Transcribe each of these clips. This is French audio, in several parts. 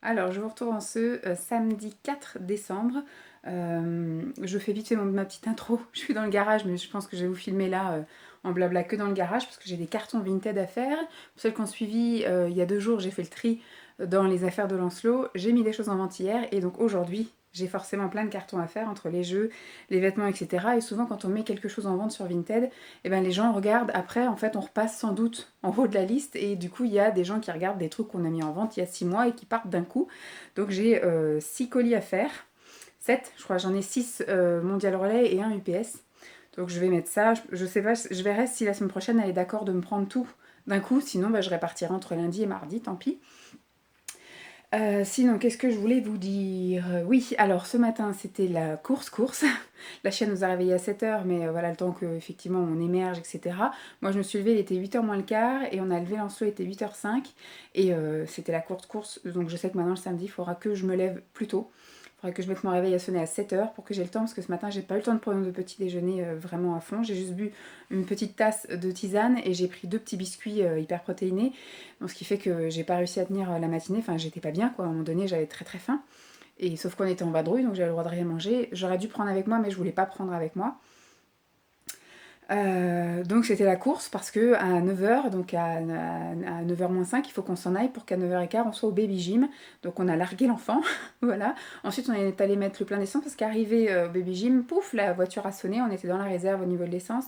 Alors, je vous retrouve en ce samedi 4 décembre. Je fais vite fait ma petite intro. Je suis dans le garage, mais je pense que je vais vous filmer là en blabla que dans le garage parce que j'ai des cartons Vinted à faire. Pour celles qui ont suivi, il y a 2 jours, j'ai fait le tri dans les affaires de Lancelot. J'ai mis des choses en vente hier et donc aujourd'hui, j'ai forcément plein de cartons à faire entre les jeux, les vêtements, etc. Et souvent, quand on met quelque chose en vente sur Vinted, eh ben, les gens regardent. Après, en fait, on repasse sans doute en haut de la liste. Et du coup, il y a des gens qui regardent des trucs qu'on a mis en vente il y a 6 mois et qui partent d'un coup. Donc, j'ai 6 colis à faire. 7, je crois. J'en ai 6 Mondial Relais et un UPS. Donc, je vais mettre ça. Je sais pas, je verrai si la semaine prochaine, elle est d'accord de me prendre tout d'un coup. Sinon, bah, je répartirai entre lundi et mardi, tant pis. Sinon, qu'est-ce que je voulais vous dire? Oui, alors ce matin, c'était la course. La chienne nous a réveillés à 7 h, mais voilà, le temps qu'effectivement on émerge, etc. Moi, je me suis levée, il était 8 h moins le quart, et on a levé Lancelot, il était 8 h 05, et c'était la course. Donc je sais que maintenant, le samedi, il faudra que je me lève plus tôt. Il faudrait que je mette mon réveil à sonner à 7 h pour que j'ai le temps, parce que ce matin, j'ai pas eu le temps de prendre de petit déjeuner vraiment à fond. J'ai juste bu une petite tasse de tisane et j'ai pris 2 petits biscuits hyper protéinés. Donc, ce qui fait que j'ai pas réussi à tenir la matinée. Enfin, j'étais pas bien, quoi. À un moment donné, j'avais très très faim. Et sauf qu'on était en vadrouille, donc j'avais le droit de rien manger. J'aurais dû prendre avec moi, mais je voulais pas prendre avec moi. Donc c'était la course parce que à 9 h, donc à 9 h moins 5, il faut qu'on s'en aille pour qu'à 9 h 15 on soit au baby gym. Donc on a largué l'enfant, voilà. Ensuite on est allé mettre le plein d'essence parce qu'arrivé au baby gym, pouf, la voiture a sonné, on était dans la réserve au niveau de l'essence.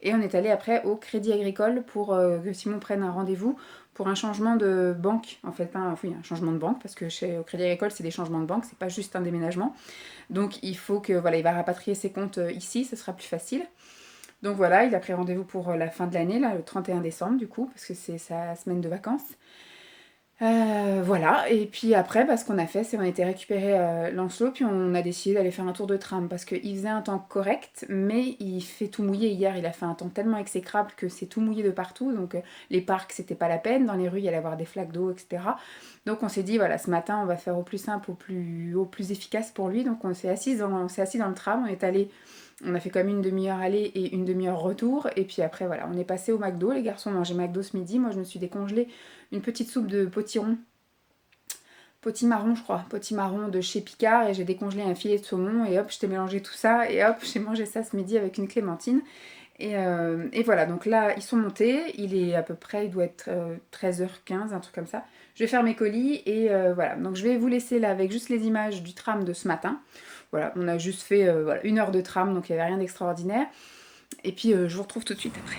Et on est allé après au Crédit Agricole pour que Simon prenne un rendez-vous pour un changement de banque. En fait, un changement de banque parce que au Crédit Agricole c'est des changements de banque, c'est pas juste un déménagement. Donc il faut que, voilà, il va rapatrier ses comptes ici, ce sera plus facile. Donc voilà, il a pris rendez-vous pour la fin de l'année, là, le 31 décembre du coup, parce que c'est sa semaine de vacances. Voilà, et puis après, ce qu'on a fait, c'est qu'on a été récupérer Lancelot, puis on a décidé d'aller faire un tour de tram, parce qu'il faisait un temps correct, mais il fait tout mouiller hier, il a fait un temps tellement exécrable que c'est tout mouillé de partout, donc les parcs, c'était pas la peine, dans les rues, il y allait avoir des flaques d'eau, etc. Donc on s'est dit, voilà, ce matin, on va faire au plus simple, au plus efficace pour lui, donc on s'est assis dans le tram, on a fait quand même une demi-heure aller et une demi-heure retour. Et puis après, voilà, on est passé au McDo. Les garçons mangeaient McDo ce midi. Moi, je me suis décongelé une petite soupe de potiron. Potimarron, je crois. Potimarron de chez Picard. Et j'ai décongelé un filet de saumon. Et hop, je t'ai mélangé tout ça. Et hop, j'ai mangé ça ce midi avec une clémentine. Et voilà, donc là, ils sont montés. Il est à peu près, il doit être 13 h 15, un truc comme ça. Je vais faire mes colis. Et voilà, donc je vais vous laisser là avec juste les images du tram de ce matin. Voilà, on a juste fait voilà, 1 heure de tram, donc il n'y avait rien d'extraordinaire. Et puis je vous retrouve tout de suite après.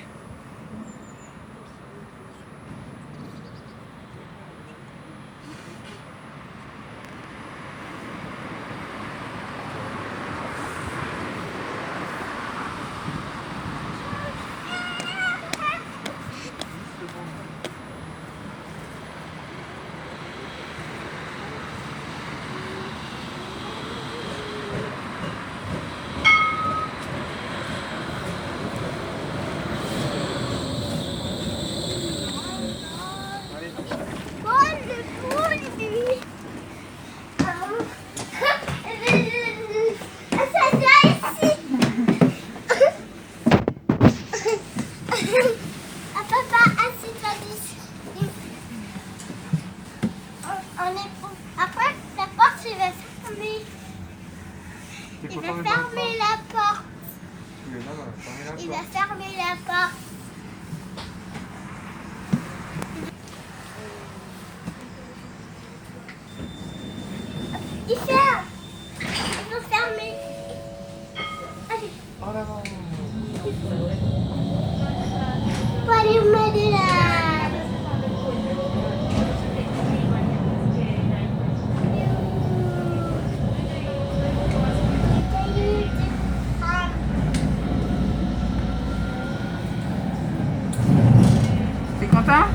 Après, la porte, il va fermer. Il va fermer la porte. Il va fermer la porte. Il ferme. Il va fermer. Allez. Faut aller me là. T'es content?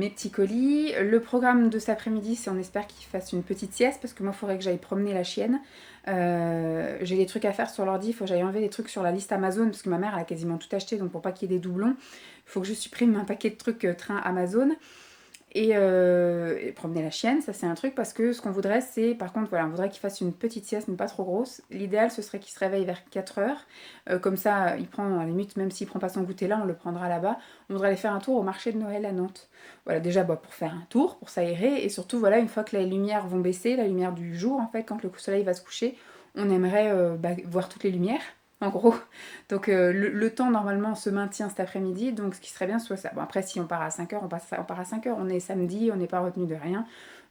mes petits colis. Le programme de cet après-midi, c'est on espère qu'il fasse une petite sieste parce que moi, il faudrait que j'aille promener la chienne. J'ai des trucs à faire sur l'ordi, il faut que j'aille enlever des trucs sur la liste Amazon parce que ma mère elle a quasiment tout acheté, donc pour pas qu'il y ait des doublons, il faut que je supprime un paquet de trucs train Amazon. Et promener la chienne, ça c'est un truc parce que ce qu'on voudrait c'est, par contre voilà, on voudrait qu'il fasse une petite sieste mais pas trop grosse. L'idéal ce serait qu'il se réveille vers 4h, comme ça il prend, à la limite même s'il prend pas son goûter là, on le prendra là-bas. On voudrait aller faire un tour au marché de Noël à Nantes. Voilà, déjà pour faire un tour, pour s'aérer, et surtout voilà, une fois que les lumières vont baisser, la lumière du jour en fait, quand le soleil va se coucher, on aimerait voir toutes les lumières. En gros, donc le temps normalement se maintient cet après-midi, donc ce qui serait bien soit ça. Bon après si on part à 5h, on part à 5h, on est samedi, on n'est pas retenu de rien,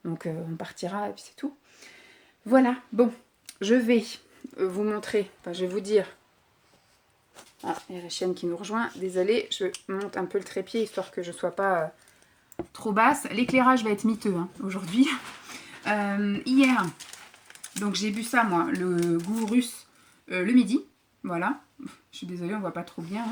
donc on partira et puis c'est tout. Voilà, bon, je vais vous montrer, enfin je vais vous dire, ah il y a la chienne qui nous rejoint, désolée, je monte un peu le trépied histoire que je sois pas trop basse. L'éclairage va être miteux hein, aujourd'hui. Hier, donc j'ai bu ça moi, le goût russe le midi. Voilà, je suis désolée, on voit pas trop bien.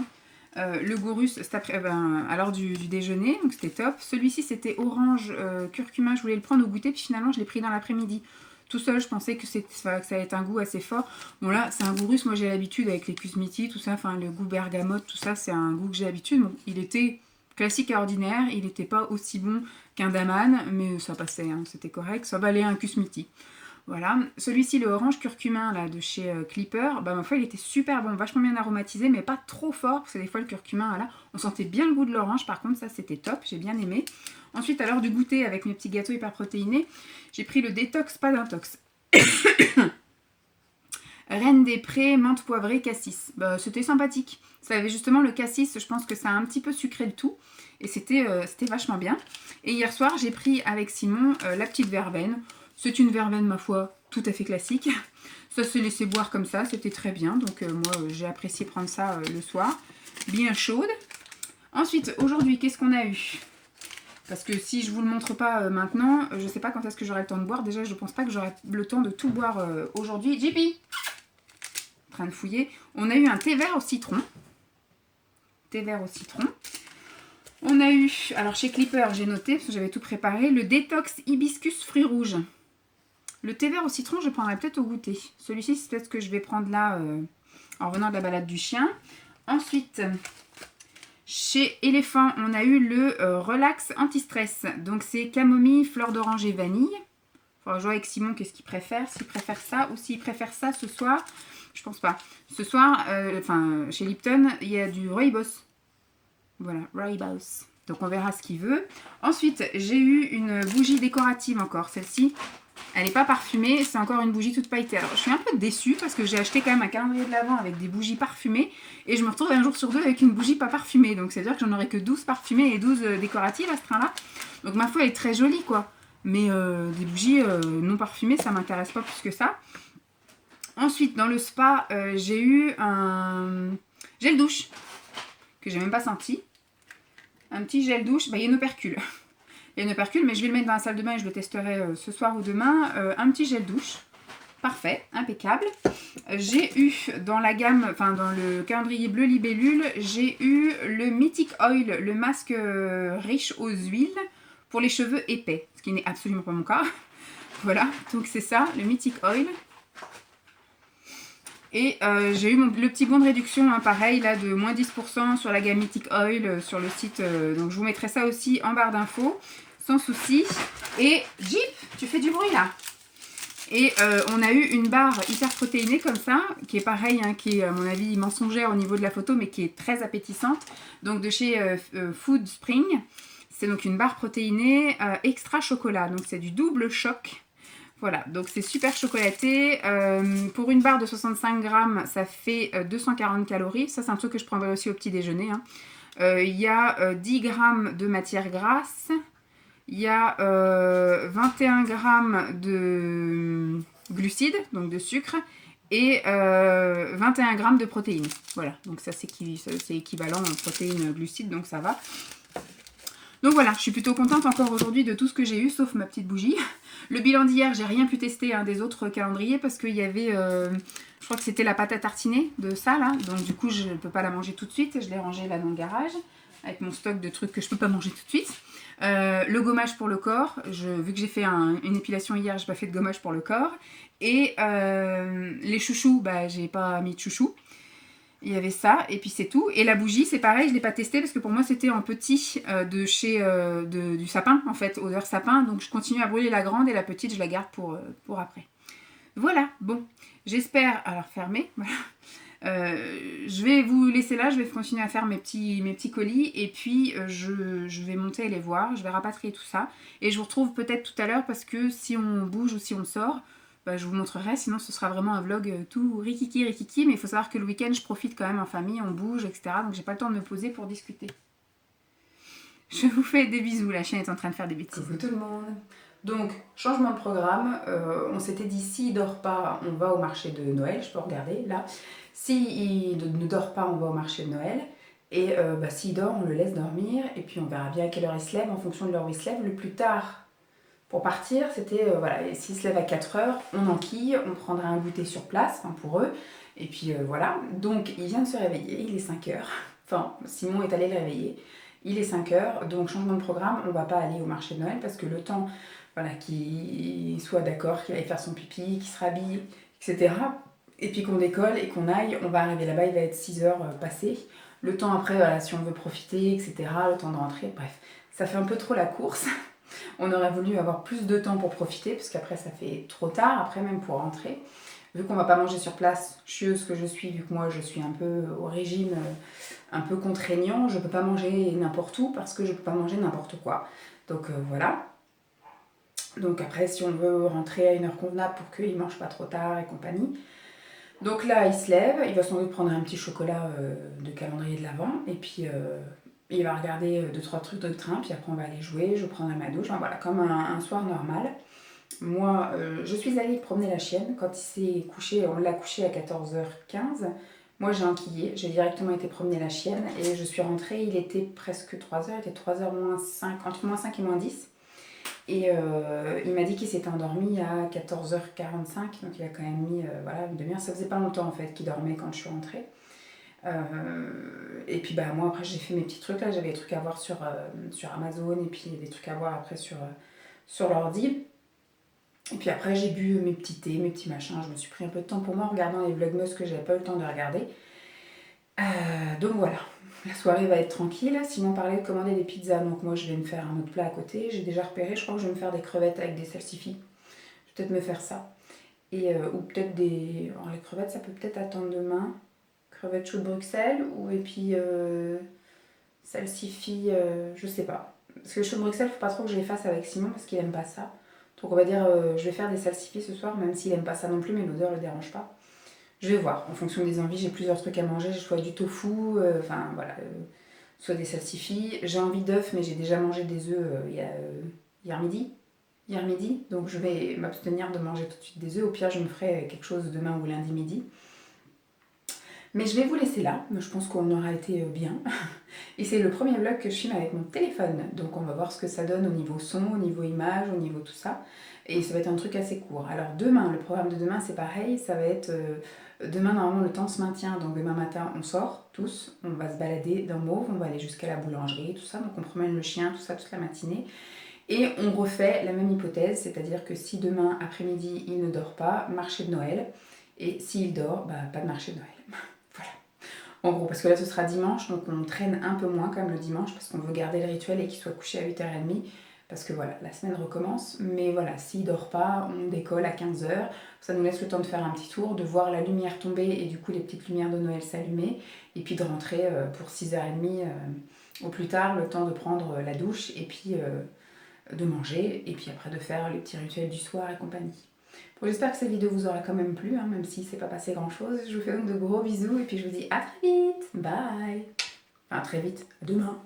Hein. Le goût russe, à l'heure du déjeuner, donc c'était top. Celui-ci, c'était orange curcuma, je voulais le prendre au goûter, puis finalement, je l'ai pris dans l'après-midi. Tout seul, je pensais que ça allait être un goût assez fort. Bon là, c'est un goût russe, moi j'ai l'habitude avec les kusmiti, tout ça, enfin le goût bergamote, tout ça, c'est un goût que j'ai l'habitude. Bon, il était classique et ordinaire, il n'était pas aussi bon qu'un daman, mais ça passait, hein, c'était correct, ça valait un kusmiti. Voilà, celui-ci, le orange curcumin là, de chez Clipper, bah ma foi il était super bon, vachement bien aromatisé, mais pas trop fort, parce que des fois le curcumin, là, on sentait bien le goût de l'orange, par contre ça c'était top, j'ai bien aimé. Ensuite, à l'heure du goûter, avec mes petits gâteaux hyper protéinés, j'ai pris le détox, pas d'intox. Reine des Prés, menthe poivrée, cassis. Bah, c'était sympathique. Ça avait justement le cassis, je pense que ça a un petit peu sucré le tout, et c'était vachement bien. Et hier soir, j'ai pris avec Simon la petite verveine. C'est une verveine, ma foi, tout à fait classique. Ça se laissait boire comme ça, c'était très bien. Donc moi, j'ai apprécié prendre ça le soir. Bien chaude. Ensuite, aujourd'hui, qu'est-ce qu'on a eu? Parce que si je ne vous le montre pas maintenant, je ne sais pas quand est-ce que j'aurai le temps de boire. Déjà, je ne pense pas que j'aurai le temps de tout boire aujourd'hui. JP, en train de fouiller. On a eu un thé vert au citron. Thé vert au citron. On a eu, alors chez Clipper, j'ai noté, parce que j'avais tout préparé, le détox hibiscus fruits rouges. Le thé vert au citron, je prendrai peut-être au goûter. Celui-ci, c'est peut-être ce que je vais prendre là, en revenant de la balade du chien. Ensuite, chez Elephant, on a eu le relax anti-stress. Donc, c'est camomille, fleur d'orange et vanille. Il faudra jouer avec Simon, qu'est-ce qu'il préfère. S'il préfère ça ou s'il préfère ça ce soir. Je pense pas. Ce soir, chez Lipton, il y a du rooibos. Voilà, rooibos. Donc, on verra ce qu'il veut. Ensuite, j'ai eu une bougie décorative encore. Celle-ci, elle n'est pas parfumée, c'est encore une bougie toute pailletée. Alors je suis un peu déçue parce que j'ai acheté quand même un calendrier de l'Avent avec des bougies parfumées et je me retrouve un jour sur deux avec une bougie pas parfumée. Donc c'est-à-dire que j'en aurai que 12 parfumées et 12 décoratives à ce train-là. Donc ma foi elle est très jolie quoi. Mais des bougies non parfumées ça m'intéresse pas plus que ça. Ensuite dans le spa j'ai eu un gel douche que j'ai même pas senti. Un petit gel douche, il y a une opercule. Il y a une opercule, mais je vais le mettre dans la salle de bain et je le testerai ce soir ou demain. Un petit gel douche. Parfait, impeccable. J'ai eu dans la gamme, enfin dans le calendrier bleu libellule, j'ai eu le Mythic Oil, le masque riche aux huiles pour les cheveux épais. Ce qui n'est absolument pas mon cas. Voilà, donc c'est ça, le Mythic Oil. Et j'ai eu le petit bon de réduction, hein, pareil, là, de moins 10% sur la gamme Mythic Oil sur le site. Donc je vous mettrai ça aussi en barre d'infos, sans souci. Et Jeep, tu fais du bruit là. Et on a eu une barre hyper protéinée comme ça, qui est pareil, hein, qui est à mon avis mensongère au niveau de la photo, mais qui est très appétissante. Donc de chez Food Spring. C'est donc une barre protéinée extra chocolat. Donc c'est du double choc. Voilà, donc c'est super chocolaté. Pour une barre de 65 grammes, ça fait 240 calories. Ça, c'est un truc que je prendrai aussi au petit déjeuner. Hein. Il y a 10 grammes de matière grasse. Il y a 21 grammes de glucides, donc de sucre. Et 21 grammes de protéines. Voilà, donc ça c'est équivalent en protéines glucides, donc ça va. Donc voilà, je suis plutôt contente encore aujourd'hui de tout ce que j'ai eu, sauf ma petite bougie. Le bilan d'hier, j'ai rien pu tester des autres calendriers parce qu'il y avait, je crois que c'était la pâte à tartiner de ça là. Donc du coup, je ne peux pas la manger tout de suite, je l'ai rangée là dans le garage. avec mon stock de trucs que je peux pas manger tout de suite. Le gommage pour le corps, vu que j'ai fait une épilation hier, j'ai pas fait de gommage pour le corps. Et les chouchous, bah j'ai pas mis de chouchous. Il y avait ça, et puis c'est tout. Et la bougie, c'est pareil, je l'ai pas testé parce que pour moi c'était en petit de chez du sapin, en fait, odeur sapin. Donc je continue à brûler la grande et la petite, je la garde pour après. Voilà, bon, j'espère, alors fermé, voilà. Je vais vous laisser là, je vais continuer à faire mes petits colis et puis je vais monter et les voir, je vais rapatrier tout ça et je vous retrouve peut-être tout à l'heure parce que si on bouge ou si on sort, bah, je vous montrerai, sinon ce sera vraiment un vlog tout rikiki, mais il faut savoir que le week-end je profite quand même en famille, on bouge, etc. Donc j'ai pas le temps de me poser pour discuter. Je vous fais des bisous, la chienne est en train de faire des bêtises. Coucou tout le monde. Donc, changement de programme, on s'était dit s'il dort pas, on va au marché de Noël, je peux regarder là. S'il ne dort pas, on va au marché de Noël. Et s'il dort, on le laisse dormir. Et puis on verra bien à quelle heure il se lève, en fonction de l'heure où il se lève. Le plus tard pour partir, c'était, voilà, s'il se lève à 4 heures, on enquille, on prendra un goûter sur place, enfin pour eux. Et puis voilà, donc il vient de se réveiller, il est 5 heures. Enfin, Simon est allé le réveiller. Il est 5 heures, donc changement de programme, on ne va pas aller au marché de Noël parce que le temps, voilà, qu'il soit d'accord, qu'il aille faire son pipi, qu'il se rhabille, etc. Et puis qu'on décolle et qu'on aille, on va arriver là-bas, il va être 6 heures passées. Le temps après, voilà, si on veut profiter, etc., le temps de rentrer, bref, ça fait un peu trop la course. On aurait voulu avoir plus de temps pour profiter, parce qu'après ça fait trop tard, après même pour rentrer. Vu qu'on va pas manger sur place, chieuse que je suis, vu que moi je suis un peu au régime, un peu contraignant, je peux pas manger n'importe où, parce que je peux pas manger n'importe quoi. Donc voilà. Donc après, si on veut rentrer à une heure convenable pour qu'il mange pas trop tard et compagnie. Donc là, il se lève, il va sans doute prendre un petit chocolat de calendrier de l'Avent, et puis il va regarder 2-3 trucs de train, puis après on va aller jouer, je prendrai ma douche, enfin, voilà, comme un soir normal. Moi, je suis allée promener la chienne, quand il s'est couché, on l'a couché à 14h15, moi j'ai enquillé, j'ai directement été promener la chienne, et je suis rentrée, il était presque 3h, il était 3h moins 5, entre moins 5 et moins 10. Et il m'a dit qu'il s'était endormi à 14h45, donc il a quand même mis voilà, une demi-heure. Ça faisait pas longtemps en fait qu'il dormait quand je suis rentrée. Et puis moi après j'ai fait mes petits trucs là, j'avais des trucs à voir sur Amazon et puis des trucs à voir après sur l'ordi. Et puis après j'ai bu mes petits thés, mes petits machins, je me suis pris un peu de temps pour moi en regardant les vlogmas que j'avais pas eu le temps de regarder. Donc voilà, la soirée va être tranquille. Simon parlait de commander des pizzas, donc moi je vais me faire un autre plat à côté. J'ai déjà repéré, je crois que je vais me faire des crevettes avec des salsifis. Je vais peut-être me faire ça. Et, ou peut-être des... Alors les crevettes, ça peut peut-être attendre demain. Crevettes chaudes Bruxelles, et puis salsifis, je sais pas. Parce que les chaudes Bruxelles, faut pas trop que je les fasse avec Simon parce qu'il aime pas ça. Donc on va dire, je vais faire des salsifis ce soir, même s'il aime pas ça non plus, mais l'odeur le dérange pas. Je vais voir, en fonction des envies, j'ai plusieurs trucs à manger, j'ai soit du tofu, enfin voilà, soit des salsifis. J'ai envie d'œufs, mais j'ai déjà mangé des œufs hier midi, donc je vais m'abstenir de manger tout de suite des œufs. Au pire, je me ferai quelque chose demain ou lundi midi. Mais je vais vous laisser là, je pense qu'on aura été bien. Et c'est le premier vlog que je filme avec mon téléphone, donc on va voir ce que ça donne au niveau son, au niveau image, au niveau tout ça. Et ça va être un truc assez court. Alors demain, le programme de demain c'est pareil, ça va être... demain normalement le temps se maintient, donc demain matin on sort tous, on va se balader dans Mauve, on va aller jusqu'à la boulangerie, tout ça, donc on promène le chien, tout ça, toute la matinée. Et on refait la même hypothèse, c'est-à-dire que si demain après-midi il ne dort pas, marché de Noël, et s'il dort, pas de marché de Noël. Voilà. En gros, parce que là ce sera dimanche, donc on traîne un peu moins comme le dimanche, parce qu'on veut garder le rituel et qu'il soit couché à 8h30, parce que voilà, la semaine recommence. Mais voilà, s'il dort pas, on décolle à 15h, ça nous laisse le temps de faire un petit tour, de voir la lumière tomber et du coup les petites lumières de Noël s'allumer, et puis de rentrer pour 6h30 au plus tard, le temps de prendre la douche, et puis de manger, et puis après de faire les petits rituels du soir et compagnie. Bon, j'espère que cette vidéo vous aura quand même plu, hein, même si c'est pas passé grand chose. Je vous fais donc de gros bisous et puis je vous dis à très vite. Bye. Enfin très vite, à demain.